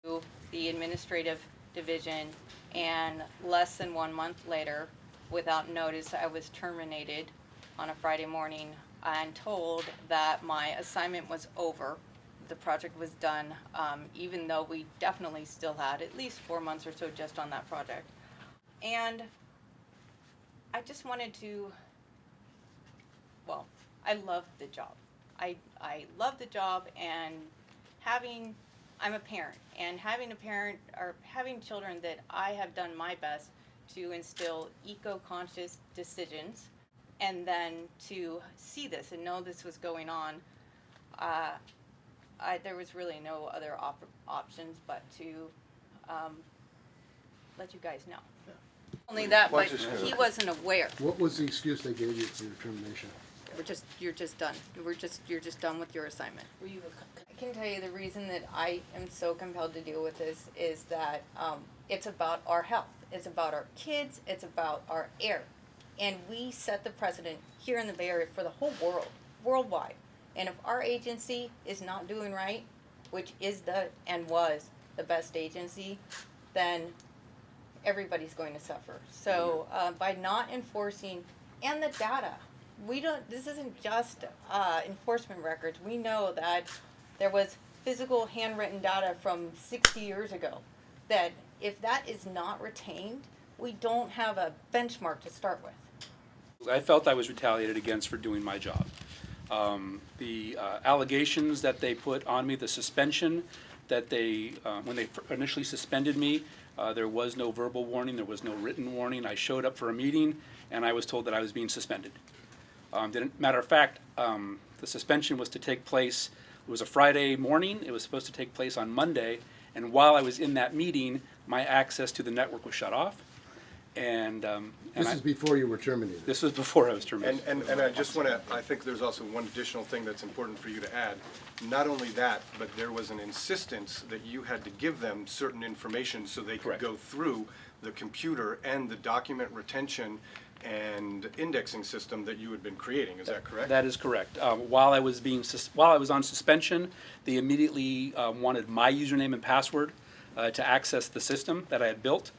to the administrative division, and less than 1 month later, without notice, I was terminated on a Friday morning and told that my assignment was over. The project was done, even though we definitely still had at least 4 months or so just on that project. And I just wanted to, well, I loved the job. I love the job, and I'm a parent, and having a parent or having children that I have done my best to instill eco-conscious decisions, and then to see this and know this was going on, there was really no other options but to let you guys know. Yeah. Only that, but he wasn't aware. What was the excuse they gave you for your termination? You're just done. You're just done with your assignment. I can tell you the reason that I am so compelled to deal with this is that it's about our health. It's about our kids. It's about our air. And we set the precedent here in the Bay Area for the whole world, worldwide. And if our agency is not doing right, which is and was the best agency, then everybody's going to suffer. So by not enforcing, and the data, this isn't just enforcement records. We know that there was physical handwritten data from 60 years ago, that if that is not retained, we don't have a benchmark to start with. I felt I was retaliated against for doing my job. The allegations that they put on me, the suspension that when they initially suspended me, there was no verbal warning, there was no written warning. I showed up for a meeting and I was told that I was being suspended. Matter of fact, the suspension was to take place, it was a Friday morning, it was supposed to take place on Monday, and while I was in that meeting, my access to the network was shut off. This is before you were terminated. This was before I was terminated. And I just want to, I think there's also one additional thing that's important for you to add. Not only that, but there was an insistence that you had to give them certain information so they could Correct. go through the computer and the document retention and indexing system that you had been creating. Is that correct? That is correct. While I was on suspension, they immediately wanted my username and password to access the system that I had built.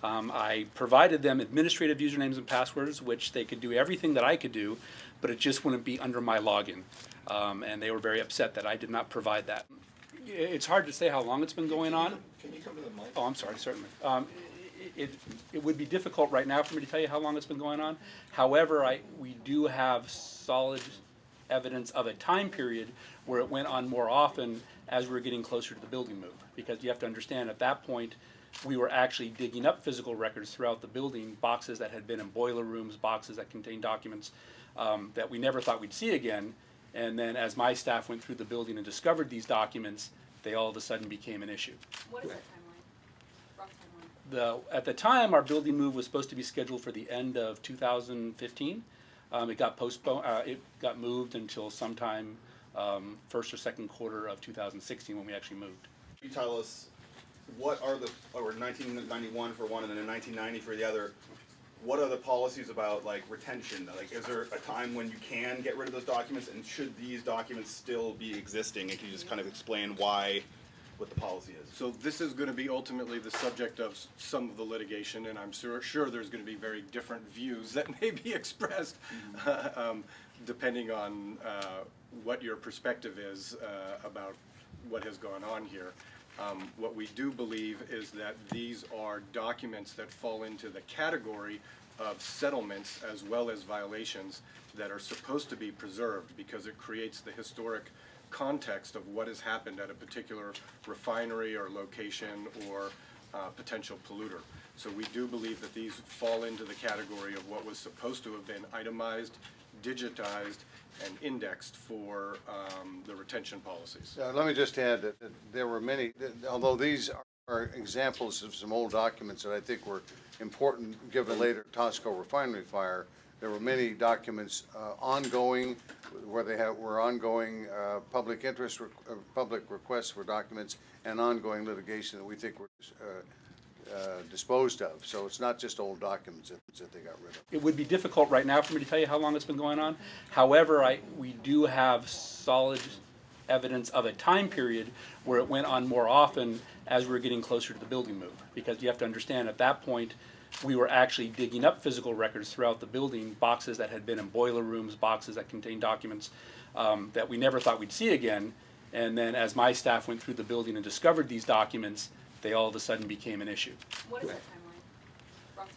I provided them administrative usernames and passwords, which they could do everything that I could do, but it just wouldn't be under my login. And they were very upset that I did not provide that. It's hard to say how long it's been going on. Can you come to the mic? Oh, I'm sorry, certainly. It would be difficult right now for me to tell you how long it's been going on. However, we do have solid evidence of a time period where it went on more often as we were getting closer to the building move. Because you have to understand, at that point, we were actually digging up physical records throughout the building, boxes that had been in boiler rooms, boxes that contained documents that we never thought we'd see again. And then as my staff went through the building and discovered these documents, they all of a sudden became an issue. What is that timeline? Rough timeline. At the time, our building move was supposed to be scheduled for the end of 2015. It got postponed. It got moved until sometime first or second quarter of 2016 when we actually moved. Can you tell us what are or 1991 for one and then in 1990 for the other, what are the policies about like retention? Like, is there a time when you can get rid of those documents, and should these documents still be existing? And can you just kind of explain what the policy is? So this is going to be ultimately the subject of some of the litigation, and I'm sure there's going to be very different views that may be expressed depending on what your perspective is about what has gone on here. What we do believe is that these are documents that fall into the category of settlements as well as violations that are supposed to be preserved because it creates the historic context of what has happened at a particular refinery or location or potential polluter. So we do believe that these fall into the category of what was supposed to have been itemized, digitized, and indexed for the retention policies. Let me just add that there were many, although these are examples of some old documents that I think were important given later Tosco refinery fire, there were many documents ongoing where were ongoing public interest, public requests for documents and ongoing litigation that we think were disposed of. So it's not just old documents that they got rid of. It would be difficult right now for me to tell you how long it's been going on. However, we do have solid evidence of a time period where it went on more often as we were getting closer to the building move. Because you have to understand, at that point, we were actually digging up physical records throughout the building, boxes that had been in boiler rooms, boxes that contained documents that we never thought we'd see again. And then as my staff went through the building and discovered these documents, they all of a sudden became an issue. What is that timeline? Rough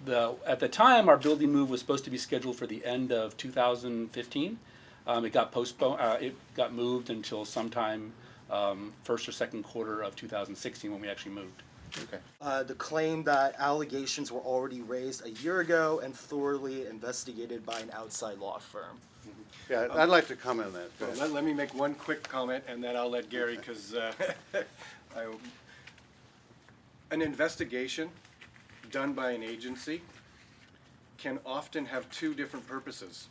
timeline. At the time, our building move was supposed to be scheduled for the end of 2015. It got postponed, it got moved until sometime first or second quarter of 2016 when we actually moved. Okay. The claim that allegations were already raised a year ago and thoroughly investigated by an outside law firm. Yeah, I'd like to comment on that. Go ahead. Let me make one quick comment, and then I'll let Gary, because an investigation done by an agency can often have two different purposes.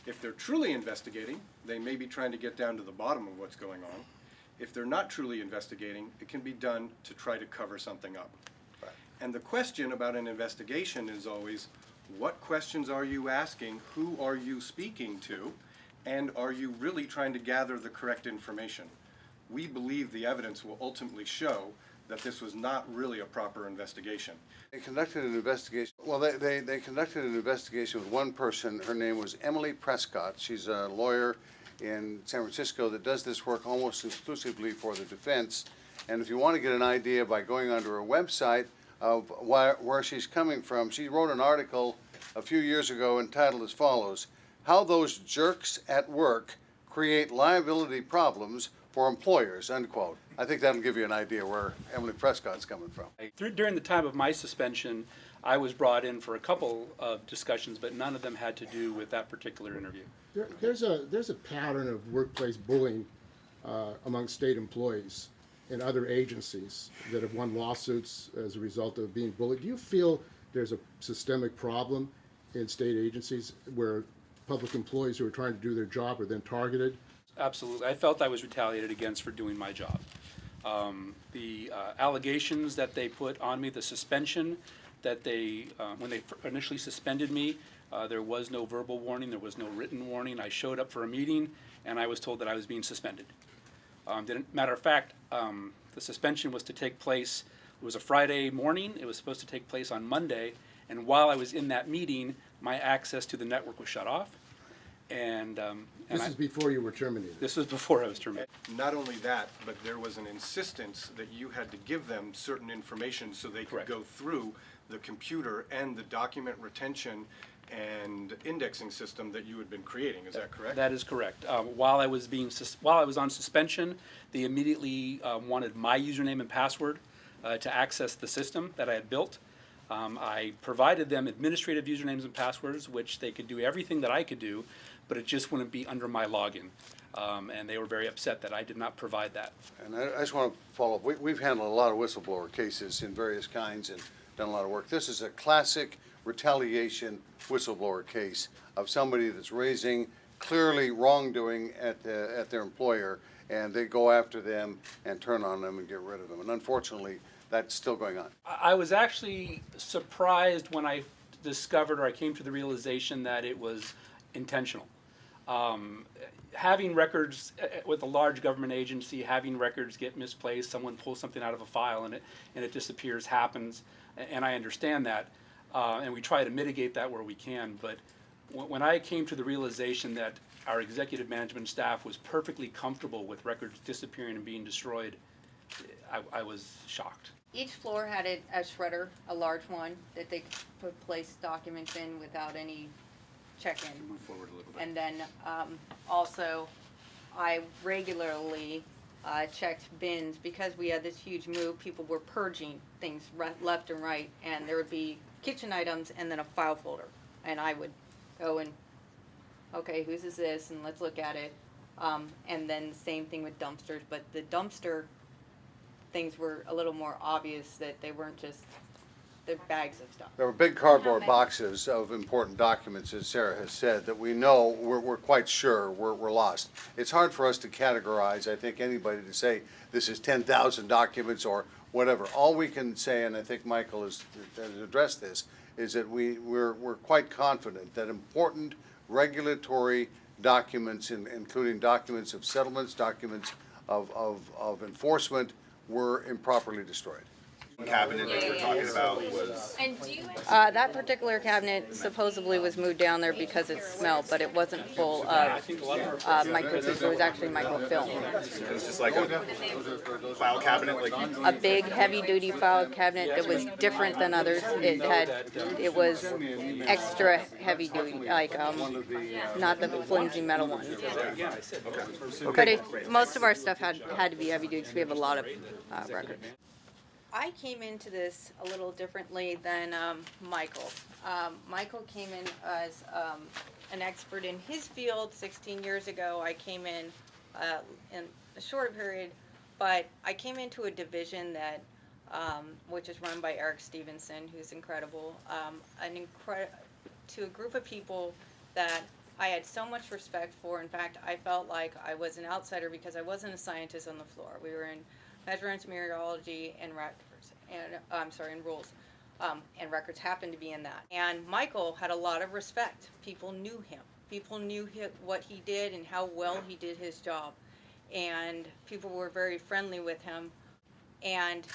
If they're truly investigating, they may be trying to get down to the bottom of what's going on. If they're not truly investigating, it can be done to try to cover something up. Right. And the question about an investigation is always, what questions are you asking, who are you speaking to, and are you really trying to gather the correct information? We believe the evidence will ultimately show that this was not really a proper investigation. They conducted an investigation. Well, they conducted an investigation with one person. Her name was Emily Prescott. She's a lawyer in San Francisco that does this work almost exclusively for the defense. And if you want to get an idea by going onto her website of where she's coming from, she wrote an article a few years ago entitled as follows: "How Those Jerks at Work Create Liability Problems for Employers," unquote. I think that'll give you an idea where Emily Prescott's coming from. During the time of my suspension, I was brought in for a couple of discussions, but none of them had to do with that particular interview. There's a pattern of workplace bullying among state employees and other agencies that have won lawsuits as a result of being bullied. Do you feel there's a systemic problem in state agencies where public employees who are trying to do their job are then targeted? Absolutely. I felt I was retaliated against for doing my job. The allegations that they put on me, the suspension that they, when they initially suspended me, there was no verbal warning, there was no written warning. I showed up for a meeting and I was told that I was being suspended. Matter of fact, the suspension was to take place, it was a Friday morning, it was supposed to take place on Monday, and while I was in that meeting, my access to the network was shut off. This is before you were terminated. This was before I was terminated. Not only that, but there was an insistence that you had to give them certain information so they could Correct. go through the computer and the document retention and indexing system that you had been creating. Is that correct? That is correct. While I was on suspension, they immediately wanted my username and password to access the system that I had built. I provided them administrative usernames and passwords, which they could do everything that I could do, but it just wouldn't be under my login. And they were very upset that I did not provide that. And I just want to follow up. We've handled a lot of whistleblower cases in various kinds and done a lot of work. This is a classic retaliation whistleblower case of somebody that's raising clearly wrongdoing at their employer, and they go after them and turn on them and get rid of them. And unfortunately, that's still going on. I was actually surprised when I discovered, or I came to the realization that it was intentional. Having records with a large government agency, having records get misplaced, someone pulls something out of a file and it disappears, happens, and I understand that, and we try to mitigate that where we can. But when I came to the realization that our executive management staff was perfectly comfortable with records disappearing and being destroyed, I was shocked. Each floor had a shredder, a large one, that they could place documents in without any check-in. Move forward a little bit. And then also, I regularly checked bins because we had this huge move. People were purging things left and right, and there would be kitchen items and then a file folder. And I would go and, okay, whose is this? And let's look at it. And then the same thing with dumpsters, but the dumpster things were a little more obvious that they weren't just the bags of stuff. There were big cardboard boxes of important documents, as Sarah has said, that we know, we're quite sure we're lost. It's hard for us to categorize, I think, anybody to say this is 10,000 documents or whatever. All we can say, and I think Michael has addressed this, is that we're quite confident that important regulatory documents, including documents of settlements, documents of enforcement, were improperly destroyed. Cabinet that we're talking about was, That particular cabinet supposedly was moved down there because it smelled, but it wasn't full of microfilms. It was actually microfilm. it was just like a file cabinet, like A big, heavy-duty file cabinet that was different than others. It was extra heavy-duty, like not the flimsy metal ones. But most of our stuff had to be heavy-duty because we have a lot of records. I came into this a little differently than Michael. Michael came in as an expert in his field 16 years ago. I came in a shorter period, but I came into a division that, which is run by Eric Stevenson, who's incredible, to a group of people that I had so much respect for. In fact, I felt like I was an outsider because I wasn't a scientist on the floor. We were in measurements, meteorology, and records, and rules, and records happened to be in that. And Michael had a lot of respect. People knew him. People knew what he did and how well he did his job, and people were very friendly with him. And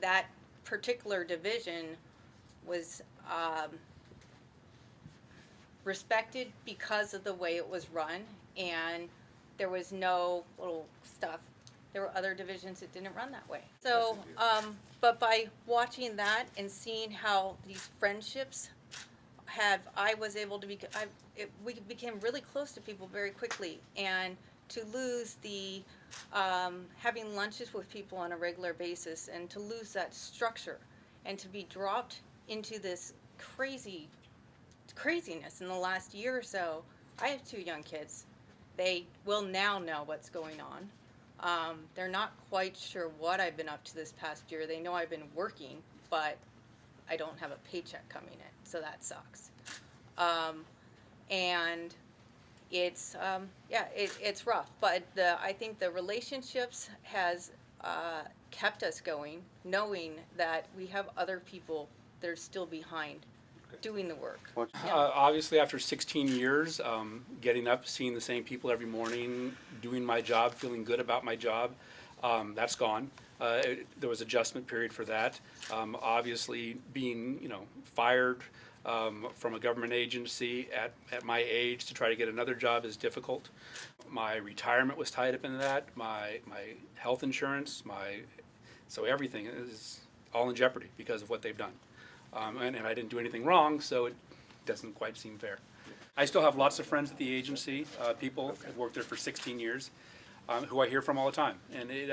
that particular division was respected because of the way it was run, and there was no little stuff. There were other divisions that didn't run that way. So, but by watching that and seeing how these friendships we became really close to people very quickly. And to lose the having lunches with people on a regular basis, and to lose that structure, and to be dropped into this craziness in the last year or so. I have 2 young kids. They will now know what's going on. They're not quite sure what I've been up to this past year. They know I've been working, but I don't have a paycheck coming in, so that sucks. And it's it's rough. But I think the relationships has kept us going, knowing that we have other people that are still behind doing the work. Obviously, after 16 years, getting up, seeing the same people every morning, doing my job, feeling good about my job, that's gone. There was adjustment period for that. Obviously, being fired from a government agency at my age to try to get another job is difficult. My retirement was tied up in that. My health insurance, so everything is all in jeopardy because of what they've done. And I didn't do anything wrong, so it doesn't quite seem fair. I still have lots of friends at the agency, people who've worked there for 16 years, who I hear from all the time. And it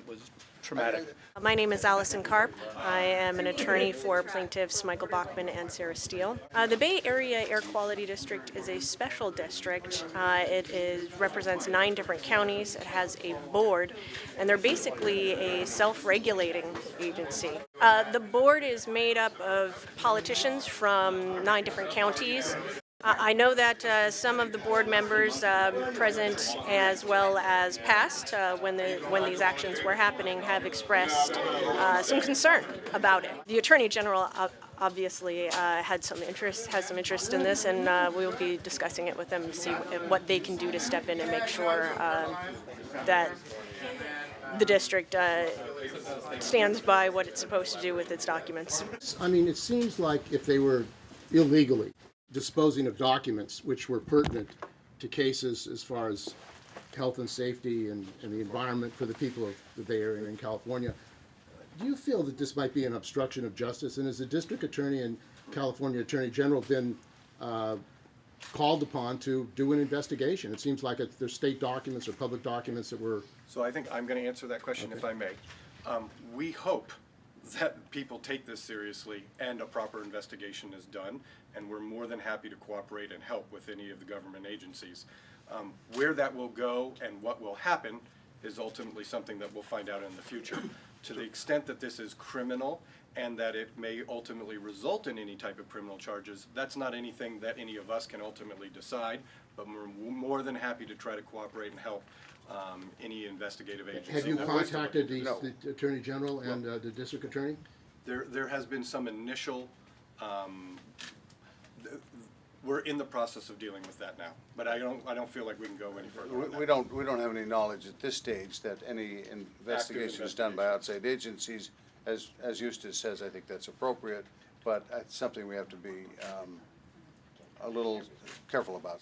was traumatic. My name is Allison Karp. I am an attorney for plaintiffs Michael Bachmann and Sarah Steele. The Bay Area Air Quality District is a special district. It represents 9 different counties. It has a board, and they're basically a self-regulating agency. The board is made up of politicians from 9 different counties. I know that some of the board members present as well as past, when these actions were happening, have expressed some concern about it. The Attorney General obviously has some interest in this, and we will be discussing it with them to see what they can do to step in and make sure that the district stands by what it's supposed to do with its documents. I mean, it seems like if they were illegally disposing of documents which were pertinent to cases as far as health and safety and the environment for the people of the Bay Area and California, do you feel that this might be an obstruction of justice? And has the district attorney and California Attorney General been called upon to do an investigation? It seems like there's state documents or public documents that were... So I think I'm going to answer that question, if I may. We hope that people take this seriously and a proper investigation is done, and we're more than happy to cooperate and help with any of the government agencies. Where that will go and what will happen is ultimately something that we'll find out in the future. To the extent that this is criminal and that it may ultimately result in any type of criminal charges, that's not anything that any of us can ultimately decide, but we're more than happy to try to cooperate and help any investigative agency. Have you contacted the Attorney General and the District Attorney? There has been some initial, we're in the process of dealing with that now. But I don't feel like we can go any further on that. We don't have any knowledge at this stage that any investigation is done by outside agencies. As Eustace says, I think that's appropriate, but it's something we have to be a little careful about.